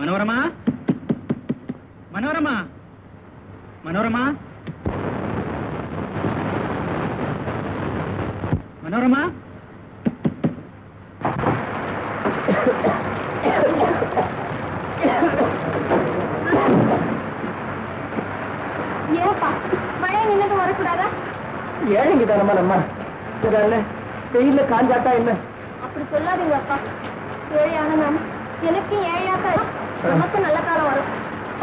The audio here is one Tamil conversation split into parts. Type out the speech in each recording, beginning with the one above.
மனோரமா, மனோரமா, மனோரமா, மனோரமா. ஏப்பா மழை நின்று வரக்கூடாதா? ஏழைங்க தானம்மா நம்ம வெயில காஞ்சாட்டா என்ன? அப்படி சொல்லாதீங்க அப்பா. ஏழையான நான் எனக்கு ஏழையாக்கா நமக்கு நல்ல காலம் வரும்.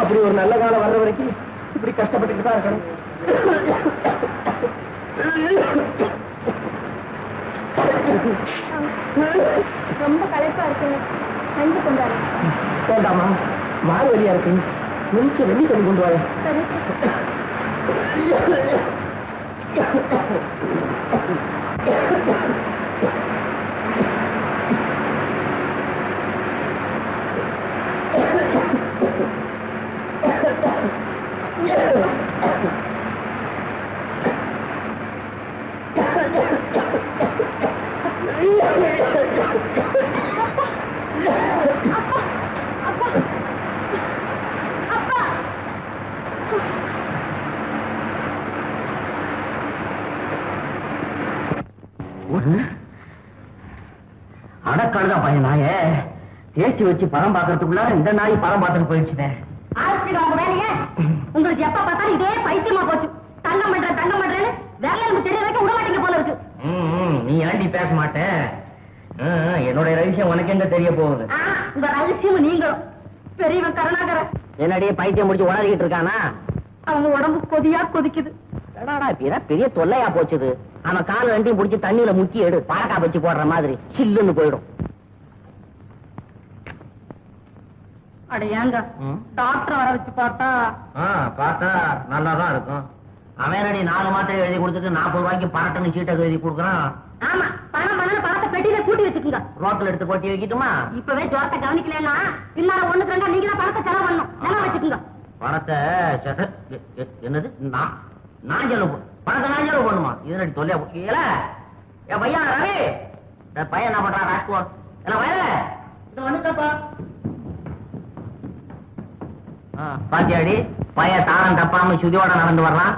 அப்படி ஒரு நல்ல காலம் வர்ற வரைக்கும் இப்படி கஷ்டப்பட்டுட்டு தான் இருக்கணும். ரொம்ப களைப்பா இருக்குங்க, கஞ்சி கொண்டாரு. வேண்டாமா, மாறு வழியா இருக்கு, முடிச்சு வெள்ளி தண்ணி கொண்டு வர. சரி. அடக்காடுதான் பையன் நாய தேய்ச்சி வச்சு படம் பாக்குறதுக்குள்ள இந்த நாய் படம் பார்த்துட்டு போயிடுச்சுட்டேன். உங்களுக்கு எப்ப பார்த்தாலும் இதே பைத்தியமா போச்சு. தங்கம் பண்றேன்னு வேலை தெரிய வைக்க விட மாட்டீங்க போல இருக்கு. நீ ஏண்டி பேச மாட்டேன்? என்னுடைய ரகசியம் உனக்கு எங்க தெரிய போகுது? உங்க ரகசியம் நீங்களும் பெரியவன் கருணாகரன் என்னடியே பைத்தியம் முடிச்சு உணர்கிட்டு இருக்கானா? அவங்க உடம்பு கொதியா கொதிக்குது. பெரிய தொல்லையா போச்சுது. அவன் கால் ரெண்டையும் பிடிச்சி தண்ணியில முக்கி எடு, பாலக்கா வச்சு போடுற மாதிரி சில்லுன்னு போயிடும். அட ஏங்க டாக்டர் வர வச்சு பார்த்தா நல்லாதான் இருக்கும். அவனடி 4 மாத்திரை எழுதி கொடுத்துட்டு 40 ரூபாய்க்கு பரட்டன்னு சீட்டை எழுதி கொடுக்குறான். ஆமா, பணம் பணத்தை பெட்டியில கூட்டி வச்சுக்கோங்க. ரோட்ல எடுத்து கொட்டி வைக்கட்டுமா? இப்பவே ஜோரத்தை கவனிக்கலன்னா பின்னால 1க்கு 2 நீங்க தான் பணத்தை செலவு பண்ணணும். நல்லா வச்சுக்கோங்க பணத்தை. என்னது நான் செலவு பணத்தை நான் செலவு பண்ணுமா? இதனடி தொல்லையா போல. என் பையன் ரவி, பையன் என்ன பண்றான்? ராஜ்குமார் எல்லாம் வயல இது வந்துட்டப்பா. பாத்தியாடி, பையன் தானம் தப்பாம சுதியோட நடந்து வர்றான்.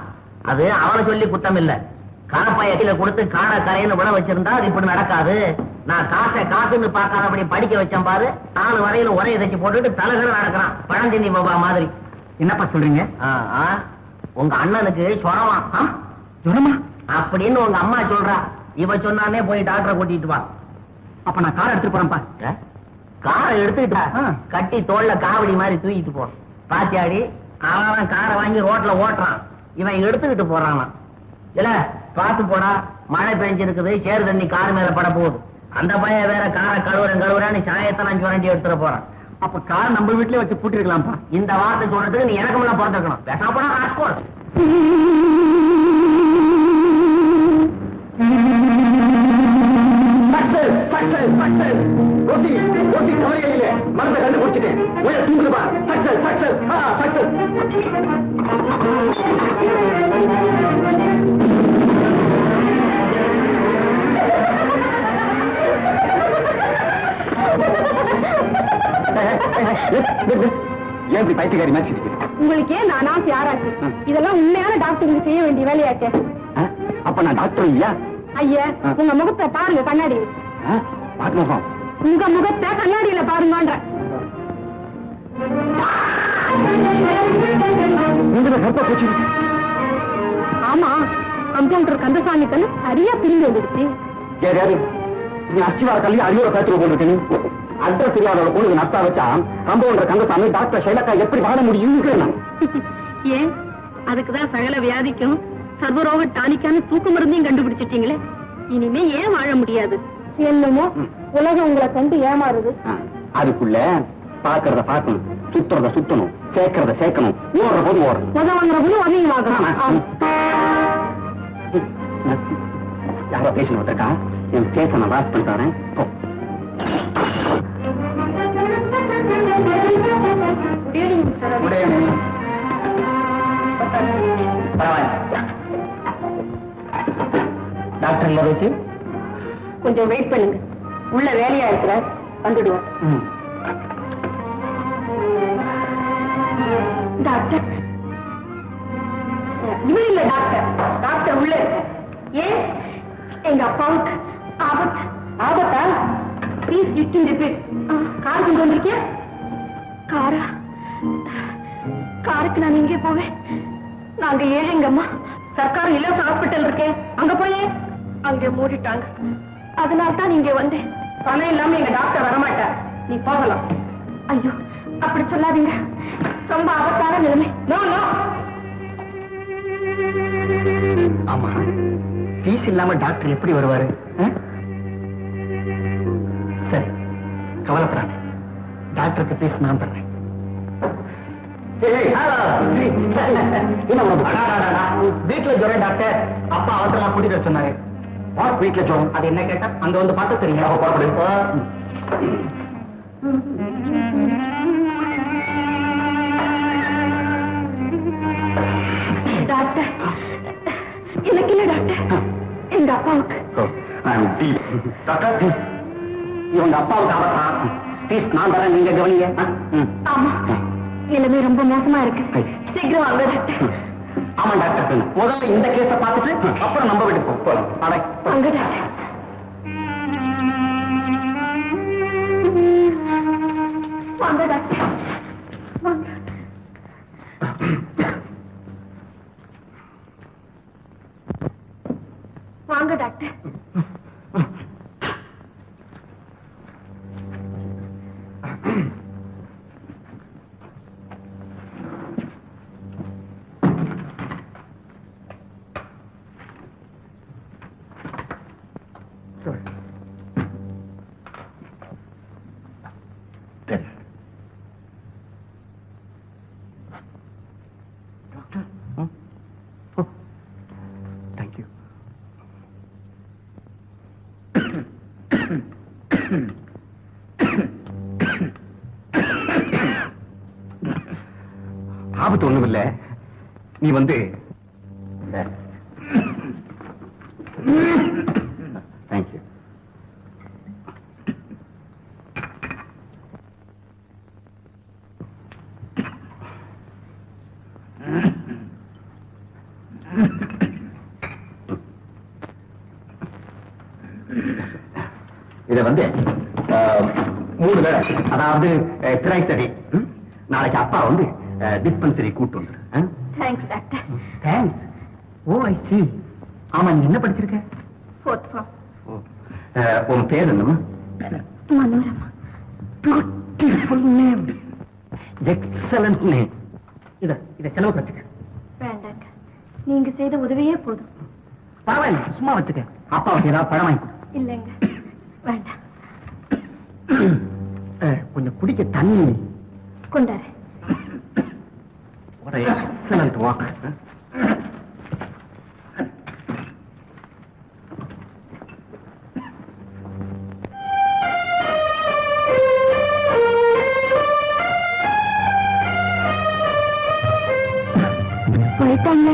அது அவனை சொல்லி குத்தம் இல்ல. காரப்பையில கொடுத்து கார கரைன்னு விட வச்சிருந்தா அது இப்படி நடக்காது. நான் காசுன்னு பார்க்காதபடி படிக்க வச்சேன் பாரு. 4 வரையில ஒரே இதைச்சு போட்டுட்டு தலைகட நடக்கிறான், பழந்தினி பாபா மாதிரி. என்னப்பா சொல்றீங்க? உங்க அண்ணனுக்கு ஜுரமா அப்படின்னு உங்க அம்மா சொல்றா. இவ சொன்னானே போய் டாக்டரை கூட்டிட்டு வா. அப்ப நான் காரை எடுத்துட்டு போறேன்ப்பா. காரை எடுத்துக்கிட்டா கட்டி தோல்ல காவடி மாதிரி தூக்கிட்டு போ. பாத்தியாடி, அவன் காரை வாங்கி ரோட்ல ஓட்டுறான், இவன் எடுத்துக்கிட்டு போறான். இல்ல பாத்து போடா, மழை பெஞ்சிருக்குது, சேறு தண்ணி கார் மேல பட போகுது. அந்த பையன் வேற காரை கழுவுறேன்னு சாயத்தெல்லாம் சுரண்டி எடுத்துட்டு போறான். அப்ப கார் நம்ம வீட்லயே வச்சு பூட்டிருக்கலாம்ப்பா. இந்த வார்த்தை சொல்றதுக்கு நீ எனக்கு முன்ன பிறந்திருக்கணும். பேசாம ராஜ்கோட். மருந்தை கண்டுபிடிச்சிட்டேன். ஏன் பைத்தியக்காரி மாதிரி? உங்களுக்கு ஏன் நானாச்சு யாராச்சு? இதெல்லாம் உண்மையான டாக்டருக்கு செய்ய வேண்டிய வேலையாச்சு. அப்ப நான் டாக்டர் இல்லையா? ஐயா, உங்க முகத்தை பாருங்க கண்ணாடி. உங்க முகத்தை கண்ணாடியில பாருங்கன்ற. ஆமா, கம்பவுண்டர் கந்தசாமி கண்ணு சரியா பிரிந்து வந்துடுச்சு. நீ அஸ்திவார கல்வி அடியோட பேச்சுல போட்டுருக்கீங்க. அட்ரஸ் தெரியாதோட பொண்ணு நட்டா வச்சா கம்பவுண்டர் கந்தசாமி டாக்டர் ஷைலக்கா எப்படி வாழ முடியும்? ஏன், அதுக்குதான் சகல வியாதிக்கும் சர்வரோக டானிக்கான தூக்க மருந்தையும் கண்டுபிடிச்சிட்டீங்களே. இனிமே ஏன் வாழ முடியாது? என்னமோ உலகம் உங்களை கண்டு ஏமாறுது. அதுக்குள்ள பாக்குறத பார்க்கணும், சுத்துறத சுத்தணும், சேர்க்கறத சேர்க்கணும், ஓடுற போது ஓடணும், வாங்குற போது அதையும் வாங்கணும். யாரோ பேசணும் ஒருத்தக்கா, என் கேஸ நான் வாஸ் பண்றேன். டாக்டர் இல்ல பேசி கொஞ்சம் வெயிட் பண்ணுங்க, உள்ள வேலையா இருக்கிற வந்துடுவோம். டாக்டர் இவர் இல்ல டாக்டர். டாக்டர் உள்ள ஏன் எங்க அப்பாவுக்கு ஆபத்து. ஆபத்தா? Please you repeat. கார் கொண்டு வந்திருக்கியா? காரா? காருக்கு நான் எங்கே போவேன்? நாங்க ஏழைங்கம்மா. சர்க்கார் இலவச ஹாஸ்பிட்டல் இருக்கேன், அங்க போயே அங்கே மூடிட்டாங்க. அதனால தான் நீங்க வந்தேன். பணம் இல்லாம எங்க டாக்டர் வரமாட்டார். நீ போகலாம். ஐயோ அப்படி சொல்லாதீங்க, ரொம்ப ஆபத்தான நிலைமை. No no. ஆமா, ஃபீஸ் இல்லாம டாக்டர் எப்படி வருவாரு? சரி, கவலைப்படாத, டாக்டருக்கு ஃபீஸ் நான் தர்றேன். வீட்டுல ஜுரம் டாக்டர், அப்பா அவசரமா கூட்டிட்டு வர சொன்னாரு. வீட்டுல ஜுரம், அது என்ன கேட்டா அங்க வந்து பார்த்தா தெரியும். டாக்டர் எனக்கு இல்ல டாக்டர், எங்க அப்பாவுக்கு. டாக்டர், இவங்க அப்பாவுக்கு ஆபத்தா? ஃபீஸ் நான் தரேன், நீங்க கவனிங்க. ஆமா, நிலைமை ரொம்ப மோசமா இருக்கு. சீக்கிரம் வாங்க டாக்டர். ஆமா டாக்டர், முதல்ல இந்த கேஸ பார்த்துட்டு அப்புறம் நம்ம வீட்டுக்கு போகலாம். வாங்க டாக்டர். வாங்க டாக்டர், வாங்க. வாங்க டாக்டர். தேங்க்யூ. ஆபத்து ஒண்ணும் இல்ல, நீ வந்து தேங்க்யூ. இத வந்து 3 வேளை, அதாவது திரைத்தடி. நாளைக்கு அப்பா வந்து டிஸ்பென்சரி கூட்டு வந்துரு. Thanks doctor. தேங்க்ஸ். ஓ ஐ சி. ஆமா, நீ என்ன படிச்சிருக்க? 4th form. உன் பேர் என்னமா? Manorama. Beautiful name, excellent name. இத செலவு வச்சுக்க. வேண்டாங்க, நீங்க செய்த உதவியே போதும். பரவாயில்ல, சும்மா வச்சுக்க. அப்பாவுக்கு ஏதாவது பழம் வாங்கி கொடு. இல்லைங்க, வேண்டாம். கொஞ்சம் குடிக்க தண்ணி கொண்டாரு. What an excellent walk. போயிட்டாங்க.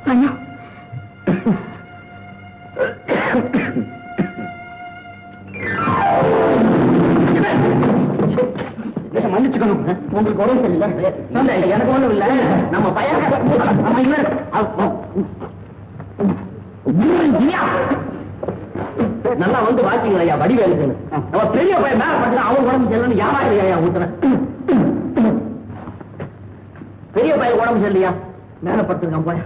பணம் மன்னிச்சுக்கணும், உங்களுக்கு உடம்பு சரியில்லை. எனக்கு ஒண்ணும் இல்ல, நம்ம பையன் நல்லா வந்து வாக்கிங்க ஐயா, வடிவேலுக்கு நம்ம பெரிய பையன் மேல பட்டு அவன் உடம்பு சரியில்லைன்னு யாராவது ஐயா ஊத்துறேன். பெரிய பையன் உடம்பு சரியில்லையா, மேல படுத்துருக்கான் போய்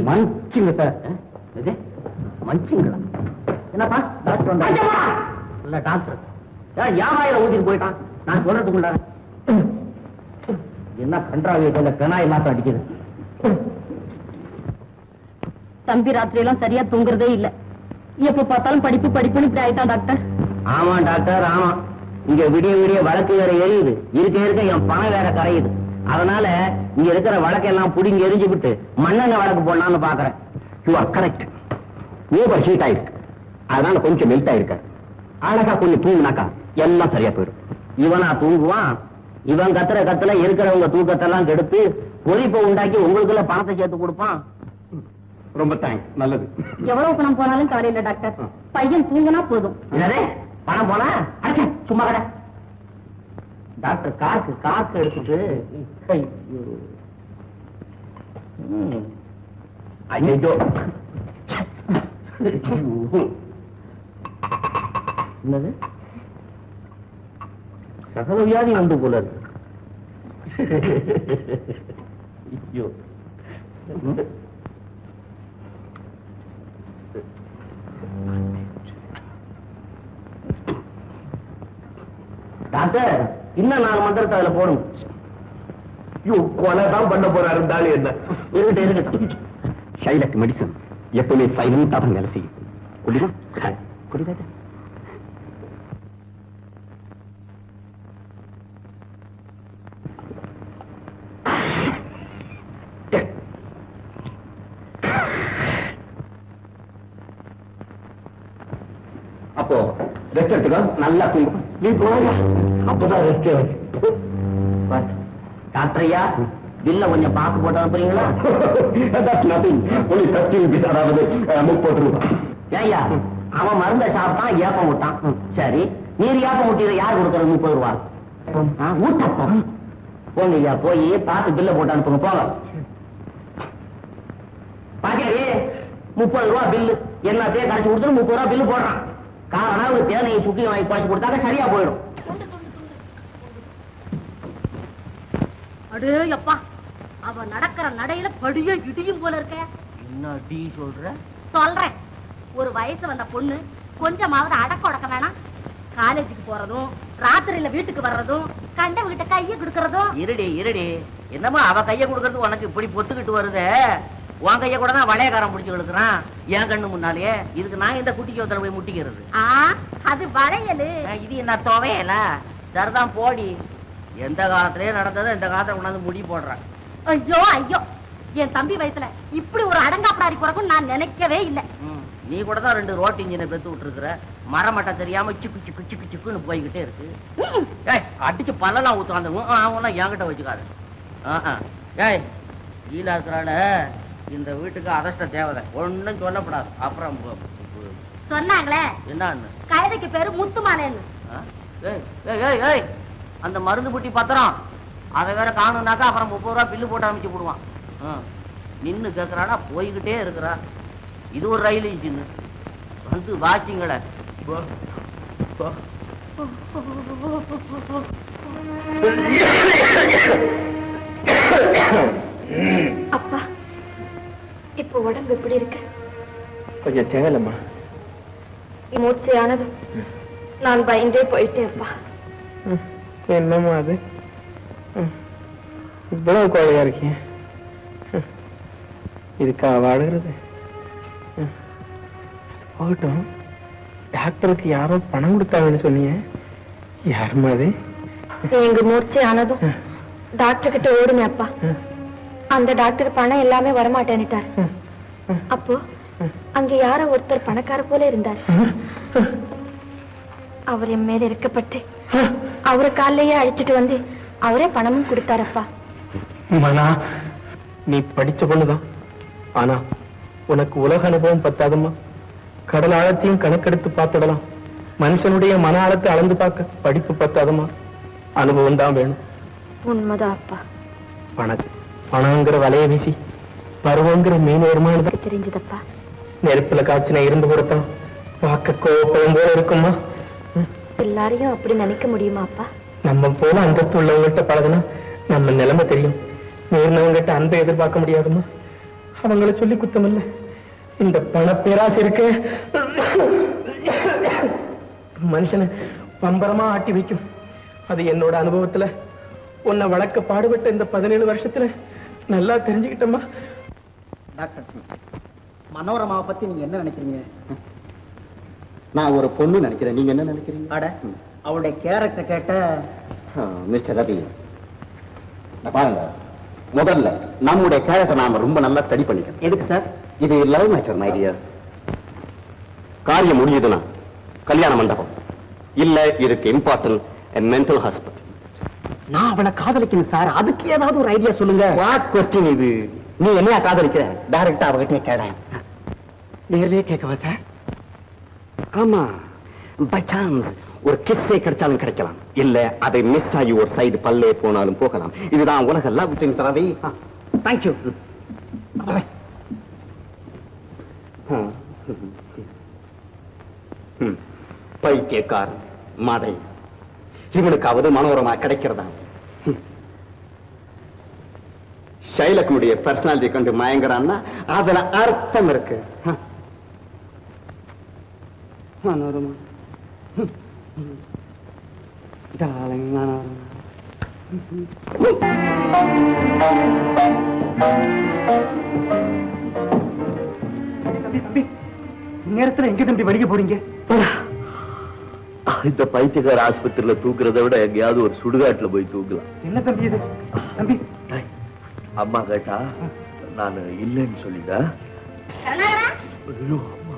மன்னிச்சுங்க சார். மன்னிச்சுங்களா? என்னப்பா டாக்டர் வந்தா? இல்ல டாக்டர் யாவாயில ஊத்திட்டு போயிட்டான். நான் சொல்றதுக்குள்ள என்ன பண்றாங்க, பெனாய் மாசம் அடிக்குது. தம்பி ராத்திரி எல்லாம் சரியா தூங்குறதே இல்ல. எப்ப பார்த்தாலும் படிப்பு படிப்புன்னு இப்படி ஆயிட்டான் டாக்டர். ஆமா டாக்டர், ஆமா. இங்க விடிய விடிய வழக்கு வேற எரியுது, இருக்க இருக்க என் பணம் வேற கரையுது. அதனால இங்க இருக்கிற வழக்கெல்லாம் புடிங்கி எரிஞ்சு விட்டு மண்ணெண்ணெய் வழக்கு போடலாம்னு பாக்குறேன். You are correct. Over heat ஆயிருக்கு, அதனால கொஞ்சம் மெல்ட் ஆயிருக்க. அழகா கொஞ்சம் தூங்குனாக்கா எல்லாம் சரியா போயிடும். இவனா தூங்குவான்? இவன் கத்துற கத்துல இருக்கிறவங்க தூக்கத்தெல்லாம் கெடுத்து கொதிப்பை உண்டாக்கி உங்களுக்குள்ள பணத்தை சேர்த்து கொடுப்பான். ரொம்ப தேங்க்ஸ், நல்லது. எவ்வளவு பணம் போனாலும் கவலையில்லை டாக்டர். பையன் தூங்கினா போதும். என்னது பணம் போனா அடிச்ச சும்மா கடை. டாக்டர் காசு எடுத்துட்டு ஐயோ என்னது சகல வியாதி உண்டு போல இருக்கு. ஐயோ டாக்டர் இன்னும் 4 மந்திரத்தை அதுல போடும். கொலை தான் பண்ண போறாரு இருந்தாலும் என்ன. இருக்கட்டும். ஷைலக் மெடிசன் எப்பவுமே சைலண்டா தான் வேலை செய்யும். குடிமா குடிதா. அப்போ ரெஸ்ட் எடுத்துக்கோ, நல்லா தூங்கும். நீ போங்க, அப்பதான் ரெஸ்ட். டாக்டர் ஐயா பில்ல கொஞ்சம் பாக்கு போட்டு அனுப்புறீங்களா? அதாவது 30 ரூபாய். ஏய்யா அவன் மருந்த சாப்பிட்டான், ஏப்பம் விட்டான். சரி நீர் ஏப்பம் விட்டீங்க, யார் கொடுக்கறது 30 ரூபா? ஊட்டப்பம். போங்க ஐயா, போய் பார்த்து பில்ல போட்டு அனுப்புங்க போங்க. பாக்கியாரி 30 ரூபா பில்லு எல்லாத்தையும் கடைச்சு கொடுத்துட்டு 30 ரூபா பில்லு போடுறான். காரணம் ஒரு தேனையை சுட்டி வாங்கி குறைச்சு கொடுத்தாக்க சரியா போயிடும். அடே அப்பா, அவ நடக்கிற நடையில படிய இடியும் போல இருக்க. என்ன டீ சொல்ற? சொல்றேன், ஒரு வயசு வந்த பொண்ணு கொஞ்சமாவது அடக்க உடக்க வேணாம். காலேஜுக்கு போறதும் ராத்திரியில வீட்டுக்கு வர்றதும் கண்டவங்கிட்ட கைய கொடுக்கறதும். இருடி என்னமா அவ கைய கொடுக்கறது உனக்கு இப்படி பொத்துக்கிட்டு வருதே? உன் கைய கூட தான் வளையக்காரன் பிடிச்சு இழுக்கிறான் என் கண்ணு முன்னாலேயே. இதுக்கு நான் இந்த குட்டி சோத்துல போய் முட்டிக்கிறது? அது வளையலு. இது என்ன துவையல? சரிதான் போடி. எந்த காலத்திலேயே நடந்ததை இந்த காலத்துல கொண்டாந்து முடி போடுறான். ஐயோ ஐயோ, என் தம்பி வயசுல இப்படி ஒரு அடங்காப்படாரி பிறக்கும் நான் நினைக்கவே இல்லை. நீ கூட தான் 2 ரோட் இன்ஜினை பெத்து விட்டுருக்குற. மரமட்டை தெரியாம சிக்கு சிக்கு சிக்கு சிக்குன்னு போய்கிட்டே இருக்கு. அடிச்சு பல்லெல்லாம் ஊத்தும். அந்த அவங்களாம் என்கிட்ட வச்சுக்காரு. ஏய் கீழே இருக்கிறாட இந்த வீட்டுக்கு அதிர்ஷ்ட தேவதை ஒன்னும் சொல்லப்படாது. அப்புறம் சொன்னாங்களே என்னன்னு? கழுதைக்கு பேரு முத்துமாலேன்னு. அந்த மருந்து புட்டி பத்திரம் அதை வேற காணுனாக்கா அப்புறம் 30 ரூபா பில்லு போட்டு அமைச்சு போடுவான். நின்னு கேக்குறானா போய்கிட்டே இருக்கிறா. இது ஒரு ரயில் இன்ஜின் வந்து வாச்சிங்கள. அப்பா இப்ப உடம்பு எப்படி இருக்கு? கொஞ்சம் தேவையில்லம்மா. மூச்சையானது நான் பயந்தே போயிட்டேன்ப்பா. என்னம்மா அது இவ்வளவு கோழையா இருக்கீங்க? இதுக்கா வாழுகிறது? போகட்டும், டாக்டருக்கு யாரோ பணம் கொடுத்தாங்கன்னு சொன்னீங்க, யாருமா அது? எங்க மூச்சையானதும் டாக்டர் கிட்ட ஓடுங்க அப்பா. அந்த டாக்டர் பணம் எல்லாமே வரமாட்டேன்னுட்டார். அப்போ அங்க யாரோ ஒருத்தர் பணக்கார போல இருந்தார். அவர் என் மேல இருக்கப்பட்டு அவரை காலையே அழைச்சிட்டு வந்து அவரே பணமும் கொடுத்தாரப்பா. மனா, நீ படிச்ச பொண்ணுதான். ஆனா உனக்கு உலக அனுபவம் பத்தாதம்மா. கடல் ஆழத்தையும் கணக்கெடுத்து பார்த்துடலாம். மனுஷனுடைய மன ஆழத்தை அளந்து பார்க்க படிப்பு பத்தாதம்மா. அனுபவம் தான் வேணும். உண்மைதான் அப்பா. பணங்கிற வலைய வீசி பருவங்கிற மீன் வருமானதான் தெரிஞ்சதப்பா. நெருப்புல காய்ச்சின இருந்து கொடுத்தான் பார்க்க கோப்பம் போல இருக்குமா? எல்லாரையும் அப்படி நினைக்க முடியுமா அப்பா? நம்ம போல அந்தத்து உள்ளவங்ககிட்ட பழகுனா நம்ம நிலைமை தெரியும். மீறினவங்கிட்ட அன்பை எதிர்பார்க்க முடியாதுமா. அவங்கள சொல்லி குத்தம் இல்ல. இந்த பண பேராசை இருக்கு மனுஷனை பம்பரமா ஆட்டி வைக்கும். அது என்னோட அனுபவத்துல உன்னை வளர்க்க பாடுபட்ட இந்த 17 வருஷத்துல நல்லா தெரிஞ்சுக்கிட்டம்மா. டாக்டர், மனோரமாவை பத்தி நீங்க என்ன நினைக்கிறீங்க? நான் ஒரு பொண்ணு நினைக்கிறேன். நீங்க என்ன நினைக்கிறீங்க? அட, அவளுடைய கேரக்டர் கேட்ட மிஸ்டர் ரவி, பாருங்க, முதல்ல நம்முடைய கேரக்டர் நாம ரொம்ப நல்லா ஸ்டடி பண்ணிக்கணும். எதுக்கு சார்? இது லவ் மேட்டர் மை டியர். காரியம் முடியுதுன்னா கல்யாண மண்டபம் இல்ல, இதுக்கு இம்பார்ட்டன்ட் மென்டல் ஹாஸ்பிட்டல். நான் அவளை காதலிக்கணும் சார். அதுக்கு ஏதாவது ஒரு ஐடியா சொல்லுங்க. வாட் கொஸ்டின் இது? நீ என்ன காதலிக்கிற டைரக்டா அவகிட்டே கேள. நேர்லயே கேட்கவா சார்? ஆமா, பை சான்ஸ் ஒரு கிஸ்ஸே கிடைச்சாலும் கிடைக்கலாம், இல்ல அதை மிஸ் ஆகி ஒரு சைடு பல்லே போனாலும் போகலாம். இதுதான் உலக லவ் ட்ரீம்ஸ் ரவி. தேங்க்யூ. பைத்தியக்கார் மாடை, இவனுக்காவது மனோரமா கிடைக்கிறதா? ஷைலக்கனுடைய பர்சனாலிட்டி கண்டு மயங்குறான்னா அதுல அர்த்தம் இருக்கு. மனோரமா டார்லிங் மனோரமா. நேரத்துல எங்க தம்பி வடிக்க போறீங்க? இந்த பைத்தியக்கார ஆஸ்பத்திரியில தூக்குறத விட எங்கேயாவது ஒரு சுடுகாட்டுல போய் தூக்கலாம். என்ன தம்பி இது? தம்பி அம்மா கேட்டா நான் இல்லைன்னு சொல்லிட்டா. ஐயோ அம்மா.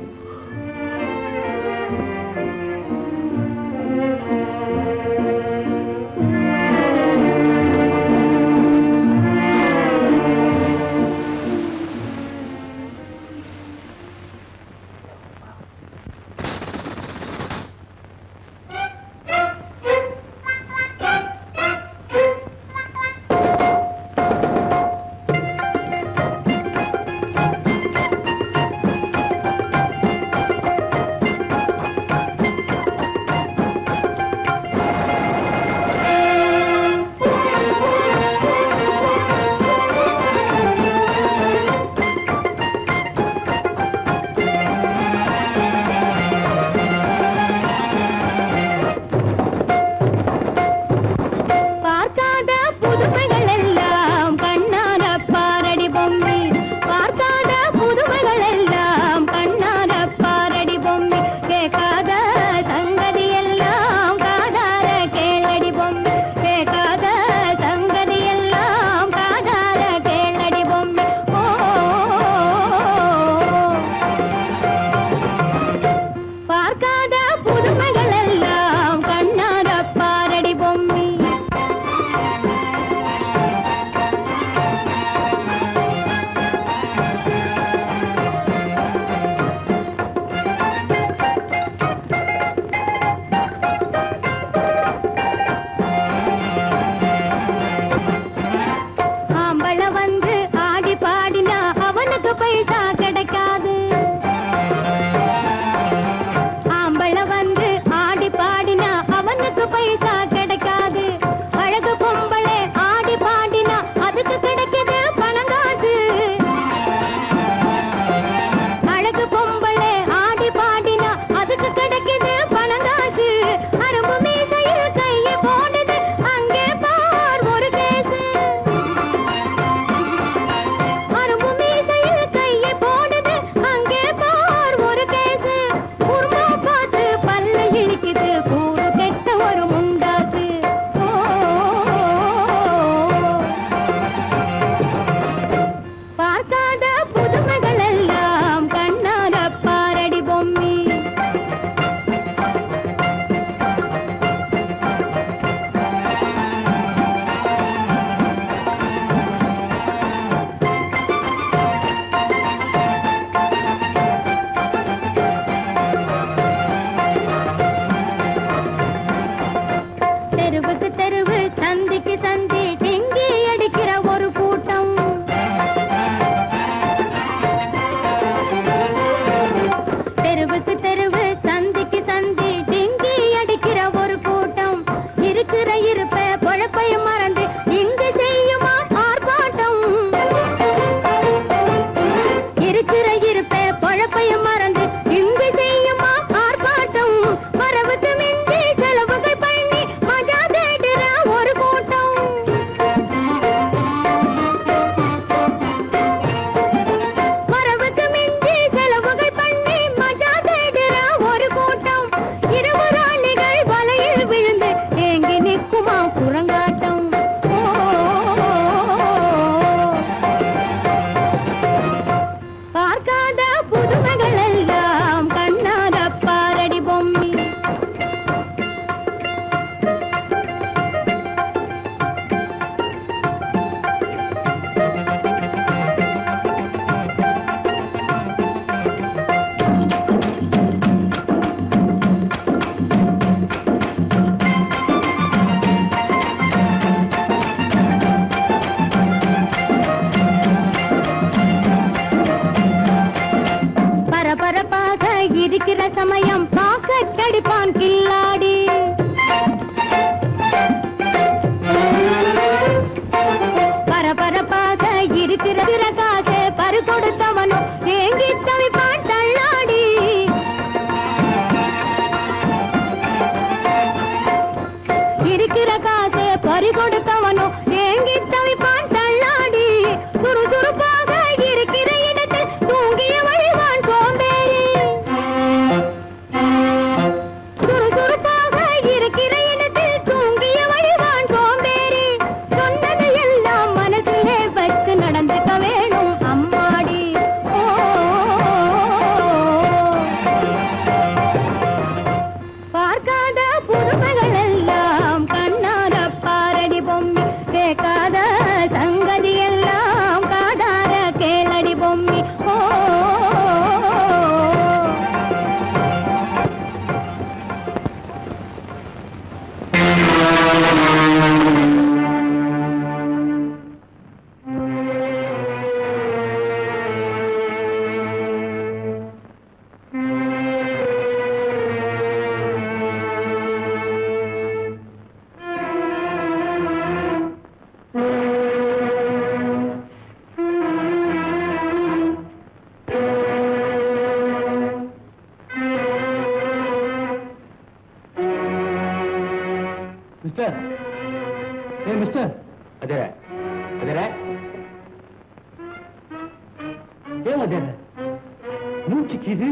மூச்சுக்கு இது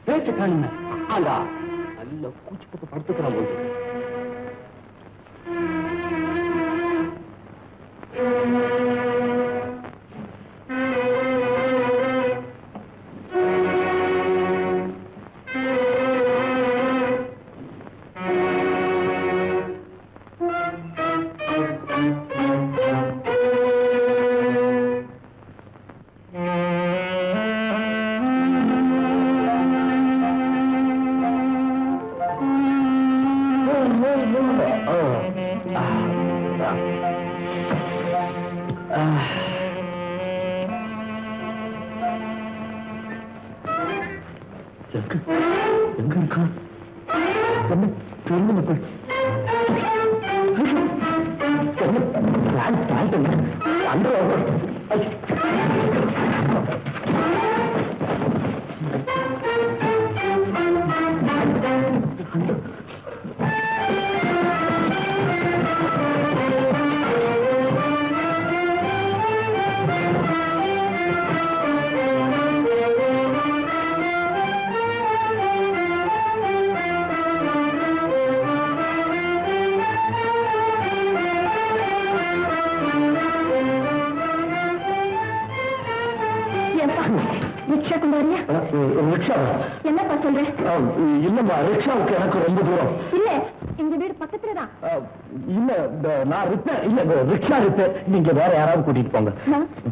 பேச்சு காணுங்க ஆண்டா நல்ல கூச்சி போட்டு படுத்துக்கிறான் போது எங்க இருக்கான் ரிக்ஷா கொண்டு வரியா? ரிக்ஷா என்னப்பா சொல்றேன்? இல்லம்மா ரிக்ஷாவுக்கு எனக்கு ரொம்ப தூரம். இல்ல எங்க வீடு பக்கத்துல தான். இல்ல நான் ரிப்பேர் இல்ல ரிக்ஷா ரிப்பேர். நீங்க வேற யாராவது கூட்டிட்டு போங்க.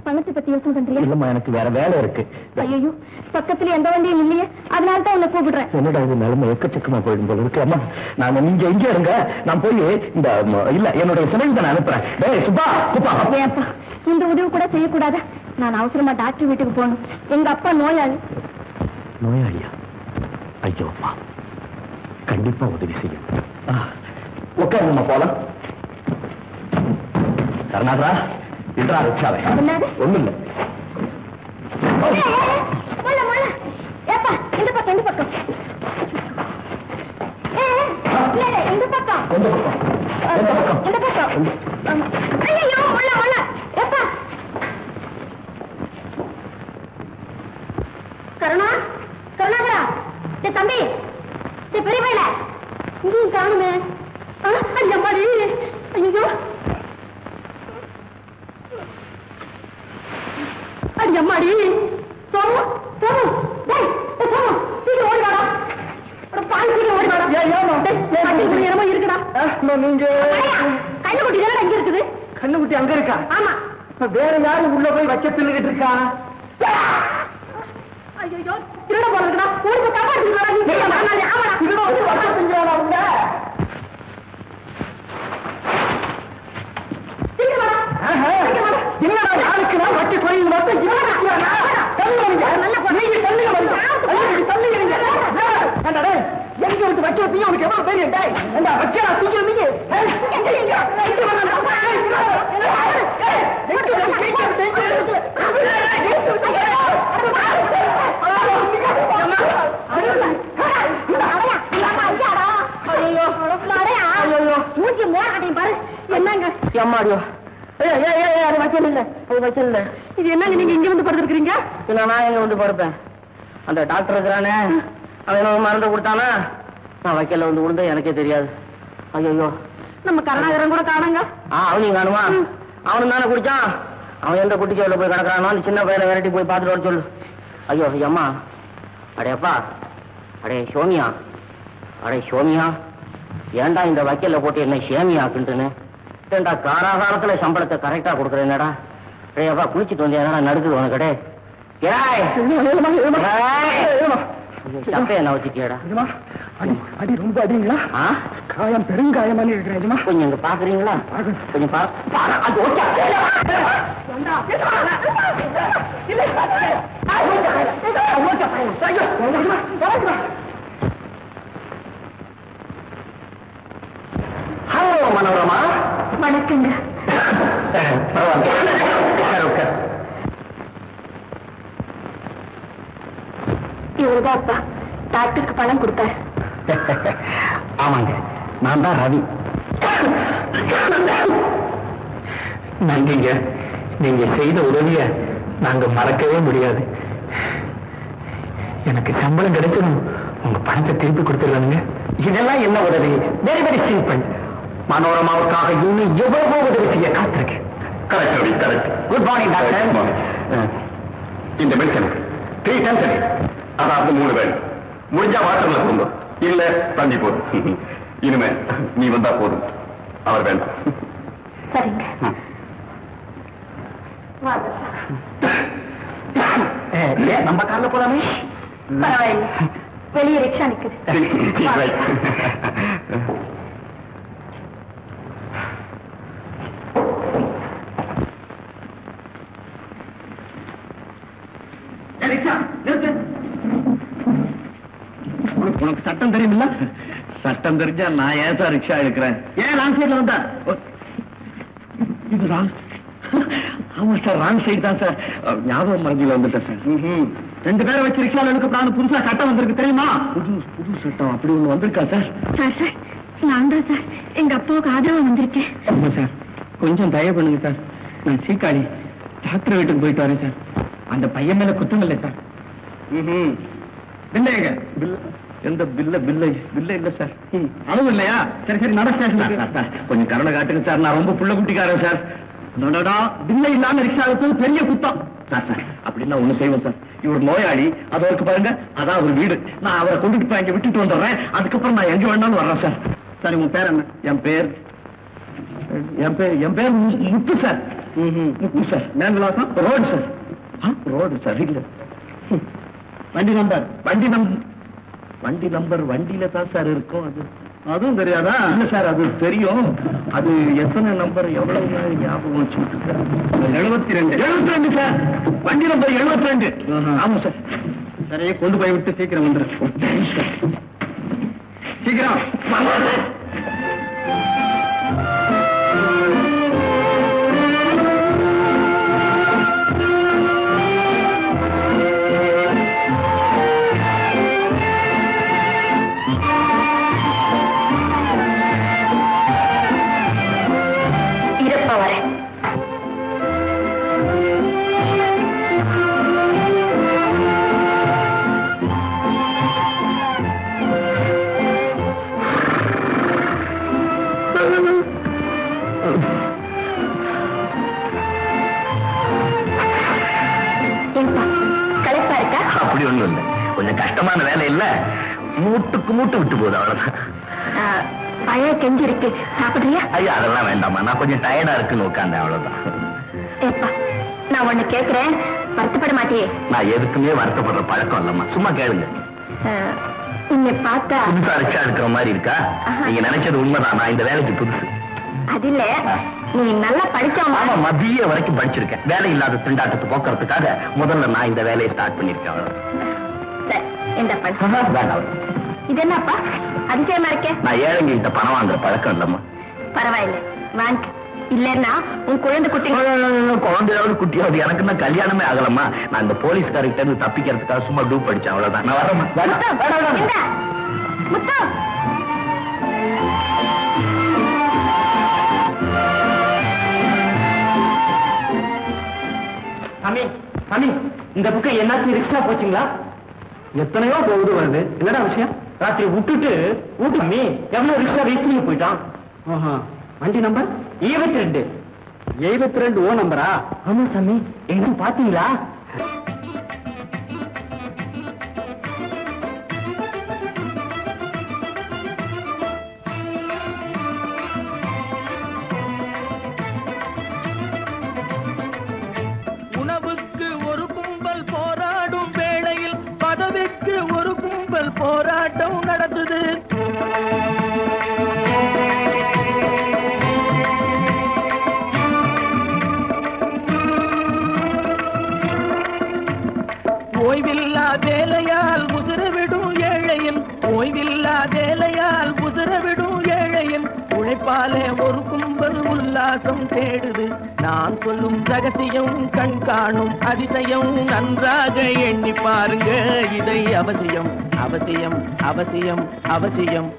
பணத்தை பத்தி யோசனை பண்றியா? இல்லம்மா எனக்கு வேற வேலை இருக்கு. ஐயோ பக்கத்துல எந்த வண்டியும் இல்லையே, அதனால தான் உன்னை கூப்பிடுறேன். என்னடா இது நிலைமை எக்கச்சக்கமா போயிடும் போல இருக்கு. அம்மா நாங்க நீங்க எங்க இருங்க, நான் போய் இந்த இல்ல என்னுடைய சிலையை நான் அனுப்புறேன். டேய் சுப்பா குப்பா. ஏப்பா இந்த உதவி கூட செய்யக்கூடாதா? நான் அவசரமா டாக்டர் வீட்டுக்கு போகணும். எங்க அப்பா நோயாளி. நோயாளியா? ஐயோப்பா கண்டிப்பா உதவி செய்யும். உட்காருமா போலாம். கருணாகரா இன்றா ரிக்ஷாவை. ஒண்ணும் இல்லை. ஏப்பா இந்த பக்கம் இந்த பக்கம் இந்த பக்கம் எந்த பக்கம்? எந்த பக்கம்? இந்த பக்கம். ஐயோ உள்ள உள்ள. ஏப்பா கருணா கருணாகரா தம்பி பெரிய பையல இங்கேயும் காணுமே. அஞ்சம்மாடி ஐயோ அஞ்சம்மாடி சோமு சோமு சோமு சீக்கிரம் ஓடி வாடா. பால் சீக்கிரம் ஓடி வாடா. என்னமோ இருக்குடா. நீங்க கண்ணுக்குட்டி தானே அங்க இருக்குது. கண்ணுக்குட்டி அங்க இருக்கா? ஆமா. வேற யாரும் உள்ள போய் வச்ச தின்னுகிட்டு இருக்கா? ஐயோ திருட போறதுடா. ஊருக்கு காப்பாத்திடுறா. நீ ஆமாடா திருட வந்து வச்ச திங்கிறானா உங்க? என்னடா யாருக்கு நான் வட்டி கொய்யும் மட்டும் எங்க விட்டு வச்சு வச்சீங்க? உனக்கு எவ்வளவு தெரியும்? வச்சா தூக்கி என்னங்க அம்மாடியோ அது வச்சல் இல்ல, அது வச்சல் இல்ல. இது என்னங்க நீங்க இங்க வந்து படுத்துருக்கீங்க? இல்ல நான் எங்க வந்து படுப்பேன்? அந்த டாக்டர் இருக்கிறானே அவன் என்ன மருந்து கொடுத்தானா, நான் வைக்கல வந்து விழுந்த எனக்கே தெரியாது. ஐயோ நம்ம கருணாகரன் கூட காணுங்க. அவனையும் காணுமா? அவனும் தானே குடிச்சான். அவன் எந்த குட்டிக்கோவில் போய் கிடக்கிறானோ அந்த சின்ன பையனை விரட்டி போய் பார்த்துட்டு வர சொல்லு. ஐயோ அம்மா. அடையப்பா அடே சோமியா, அடே சோமியா, ஏண்டா இந்த வக்கீல போட்டு என்ன சேமியாக்குன்ட்டுன்னு ஏண்டா காராகாரத்துல சம்பளத்தை கரெக்டா கொடுக்குறேன். என்னடா ஏப்பா குளிச்சுட்டு வந்து என்னடா நடுக்குது உனக்கு? கடை சப்பைய என்ன வச்சுட்டியாடா? அடி ரொம்ப அடிங்களா? காயம் பெருங்காயமான இருக்கிறேன். கொஞ்சம் இங்க பாக்குறீங்களா? கொஞ்சம் ஹலோ மனோரமா. வணக்கங்க. இவருதான் அப்பா டாக்டருக்கு பணம் கொடுத்தார். ஆமாங்க, நான் தான் ரவி. நன்றிங்க. நீங்க செய்த உதவிய நாங்க மறக்கவே முடியாது. எனக்கு சம்பளம் கிடைச்சதும் உங்க பணத்தை திருப்பி கொடுத்துருவாங்க. இதெல்லாம் என்ன உதவி? Very very simple. மனோரமாவுக்காக இன்னும் எவ்வளவோ உதவி செய்ய காத்திருக்கேன். Correct correct. Good morning doctor. இந்த மெடிசன் 3 டைம்ஸ் அதாவது 3 வேலை. முடிஞ்சா வாட்டர்ல கொடுங்க, இல்ல தண்ணி போதும். இனிமே நீ வந்தா போதும், அவர் வேண்டாம். சரிங்க. நம்ம கார்ல போலாமே. பரவாயில்ல, வெளியே ரிக்ஷா நிக்குது. உனக்கு சட்டம் தெரியுமில்ல? சட்டம் தெரிஞ்சா நான் ஏன் சார் ரிக்ஷா எடுக்கிறேன்? ஏன் ராங் சைட்ல வந்தா? இது ராங். ஆமா சார், ராங் சைடு தான் சார். ஞாபகம் மறதியில வந்துட்டேன் சார். 2 பேரை வச்சு ரிக்ஷாவில் எடுக்க புதுசா சட்டம் வந்திருக்கு தெரியுமா? புது சட்டம் அப்படி ஒண்ணு வந்திருக்கா சார்? சார் நான் தான் சார் எங்க அப்பாவுக்கு ஆதரவா வந்திருக்கேன். ஆமா சார், கொஞ்சம் தயவு பண்ணுங்க சார். நான் சீக்காளி டாக்டர் வீட்டுக்கு போயிட்டு வரேன் சார். அந்த பையன் மேல குத்தம் இல்லை சார். பில்லைங்க எந்த பில்லை இல்ல சார். அளவு இல்லையா? சரி நட ஸ்டேஷன். கொஞ்சம் கருணை காட்டுங்க சார், நான் ரொம்ப புள்ள குட்டிக்காரன் சார். பில்லை இல்லாம ரிக்ஷா எடுத்தது பெரிய குத்தம் சார். அப்படின்னா ஒண்ணு செய்வோம் சார். இவர் நோயாளி, அது இருக்கு பாருங்க, அதான் அவர் வீடு. நான் அவரை கொண்டுட்டு போய் அங்க விட்டுட்டு வந்துடுறேன். அதுக்கப்புறம் நான் எங்க வேணாலும் வர்றேன் சார். சரி, உன் பேர் என்ன? என் பேர் முத்து சார். முத்து சார். மேல்விலாசம் ரோடு சார். Road sir. இல்ல வண்டி நம்பர் வண்டியில தான் சார் இருக்கும். அதுவும் தெரியாதா? இல்ல சார், அது தெரியும். அது எத்தனை நம்பர் எவ்வளவு ஞாபகம் வச்சுட்டு சார்? 72 சார். வண்டி நம்பர் 72. ஆமா சார். சரி, கொண்டு போய் விட்டு சீக்கிரம் வந்துரு. சீக்கிரம். அப்படி ஒண்ணும் இல்லை, கொஞ்சம் கஷ்டமான வேலை இல்ல, மூட்டுக்கு மூட்டு விட்டு போகுது, அவ்வளவுதான். பழைய கெஞ்சி இருக்கு, சாப்பிடுறியா? ஐயா, அதெல்லாம் வேண்டாமா, நான் கொஞ்சம் டயர்டா இருக்குன்னு உட்காந்தேன், அவ்வளவுதான். ஏப்பா, நான் ஒண்ணு கேக்குறேன், வருத்தப்பட மாட்டியே? நான் எதுக்குமே வருத்தப்படுற பழக்கம் இல்லம்மா, சும்மா கேளுங்க. நீங்க பார்த்தா புதுசா ரிக்ஷா இருக்கிற மாதிரி இருக்கா? நீங்க நினைச்சது உண்மைதான், நான் இந்த வேலைக்கு புதுசு. அது இல்ல, நீ நல்லா படிச்சவங்க. ஆமா, மதிய வரைக்கும் படிச்சிருக்கேன். வேலை இல்லாத திண்டாட்டத்தை போக்குறதுக்காக முதல்ல நான் இந்த வேலையை ஸ்டார்ட் பண்ணிருக்கேன். இந்த பணம் வேண்டாம். இது என்னப்பா அதிசயமா இருக்கே? நான் ஏழைங்கிட்ட பணம் வாங்குற பழக்கம் இல்லம்மா. பரவாயில்ல, வாங்க. இல்லன்னா உன் குழந்தை குட்டி. குழந்தையாவது குட்டியாவது எனக்கு என்ன கல்யாணமே ஆகலம்மா. நான் இந்த போலீஸ்காரர்கிட்ட இருந்து தப்பிக்கிறதுக்காக சும்மா டூப் படிச்சேன், அவ்வளவுதான். நான் வரேன். முத்தம், சாமி, இந்த பக்கம் என்னாச்சு? ரிக்ஷா போச்சுங்களா? எத்தனையோ போகுது வருது, என்னடா விஷயம்? ராத்திரி விட்டுட்டு சாமி எவ்வளவு ரிக்ஷா வீட்டுல போயிட்டான். வண்டி நம்பர் 72 ஓ நம்பரா? ஆமா சாமி, எங்க பாத்தீங்களா? உணவுக்கு ஒரு கும்பல் போராடும் வேளையில் பதவிக்கு ஒரு கும்பல் போராட்டம் நடந்தது. ஓய்வில்லா வேலையால் உதிரவிடும் ஏழையின், ஓய்வில்லா வேலையால் உதிரவிடும் ஏழையின் உழைப்பாலே ஒரு கும்பல் உல்லாசம் தேடுது. நான் சொல்லும் ரகசியம், கண் காணும் அதிசயம், நன்றாக எண்ணி பாருங்க இதை. அவசியம் அவசியம் அவசியம் அவசியம்.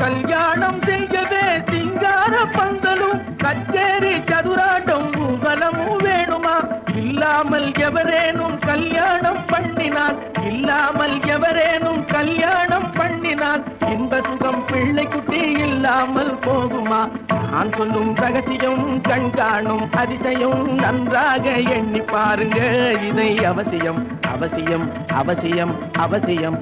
கல்யாணம் செய்யவே சிங்கார பந்தலும் கச்சேரி சதுராட்டம் ஊர்வலமும் வேணுமா? இல்லாமல் எவரேனும் கல்யாணம் பண்ணினான், இல்லாமல் எவரேனும் கல்யாணம் பண்ணினான் இன்ப சுகம் பிள்ளை குட்டி இல்லாமல் போகுமா? நான் சொல்லும் ரகசியம் கண்காணும் அதிசயம் நன்றாக எண்ணி பாருங்க, இதை அவசியம் அவசியம் அவசியம் அவசியம்.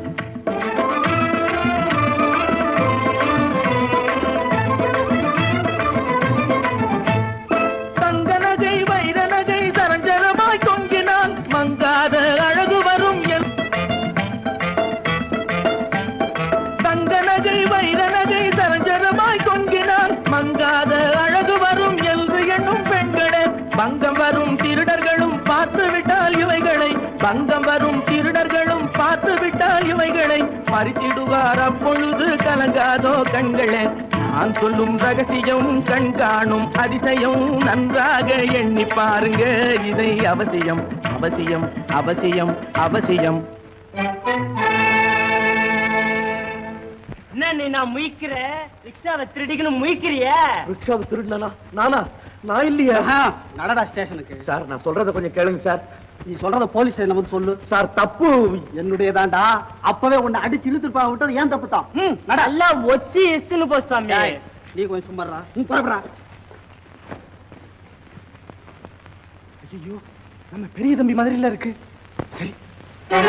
தங்க நகை வைர நகை சரஞ்சரமாய் தொங்கினால் மங்காத அழகு வரும் தங்க நகை வைர நகை சரஞ்சரமாய் தொங்கினால் மங்காத அழகு வரும் என்று எண்ணும் பெண்களே, பங்கம் வரும் திருடர்களும் பார்த்து விட்டால் இவைகளை, பங்கம் வரும் திருடர்களும் பார்த்து விட்டால் இவைகளை மறித்திடுவார் அப்பொழுது கலங்காதோ கண்களே. நான் சொல்லும் ரகசியம் கண்காணும் அதிசயம் நன்றாக எண்ணி பாருங்க, இதை அவசியம் அவசியம் அவசியம் அவசியம். என்ன நீ நான் முயக்கிற ரிக்ஷாவை திருடிக்கணும் முயக்கிறிய? ரிக்ஷாவை திருடனா? நானா? நான் இல்லையா? நடடா ஸ்டேஷனுக்கு. சார் நான் சொல்றத கொஞ்சம் கேளுங்க சார். நீ சொல்றத போலீஸ் ஸ்டேஷன்ல வந்து சொல்லு. சார் தப்பு என்னுடையதாண்டா. அப்பவே உன்னை அடிச்சு இழுத்துருப்பா விட்டது ஏன் தப்பு தான். நல்லா ஒச்சி எஸ்துன்னு போச்சாமி. நீ கொஞ்சம் சும்மாறா. பரபரா. ஐயோ நம்ம பெரிய தம்பி மாதிரில இருக்கு. சரி